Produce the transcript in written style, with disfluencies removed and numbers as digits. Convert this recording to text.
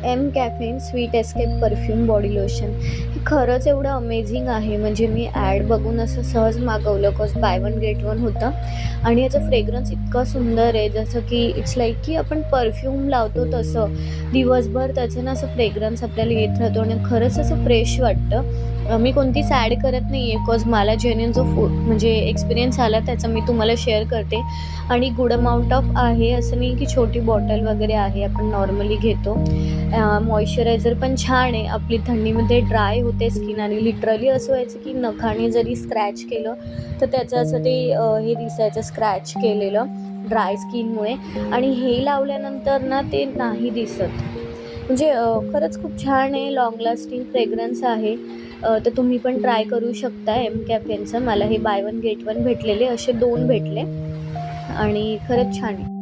M caffeine sweet escape perfume body lotion. हे खरंच एवढं अमेझिंग आहे. म्हणजे मी ॲड बघून असं सहज मागवलं, cause by one get one होतं. आणि याचं फ्रेग्रन्स इतकं सुंदर आहे, जसं की इट्स लाईक की आपण परफ्यूम लावतो तसं दिवसभर त्याचं ना असं फ्रेग्रन्स आपल्याला येत राहतो आणि खरंच असं फ्रेश वाटतं. मी कोणतीच ॲड करत नाही आहे, कॉज मला जेन्युइन जो म्हणजे एक्सपिरियन्स आला त्याचा मी तुम्हाला शेअर करते. आणि गुड अमाऊंट ऑफ आहे, असं नाही की छोटी बॉटल वगैरे आहे, आपण नॉर्मली घेतो. मॉइश्चरायझर पण छान आहे. आपली थंडीमध्ये ड्राय होते स्किन आणि लिटरली असं व्हायचं की नखाने जरी स्क्रॅच केलं तर त्याचं असं ते हे दिसायचं स्क्रॅच केलेलं ड्राय स्किनमुळे. आणि हे लावल्यानंतर ना ते नाही दिसत. म्हणजे खरंच खूप छान आहे. लाँग लास्टिंग फ्रेग्रन्स आहे. तर तुम्ही पण ट्राय करू शकता एम कॅफेनचं. मला हे बाय वन गेट वन भेटलेले, असे 2 भेटले आणि खरंच छान आहे.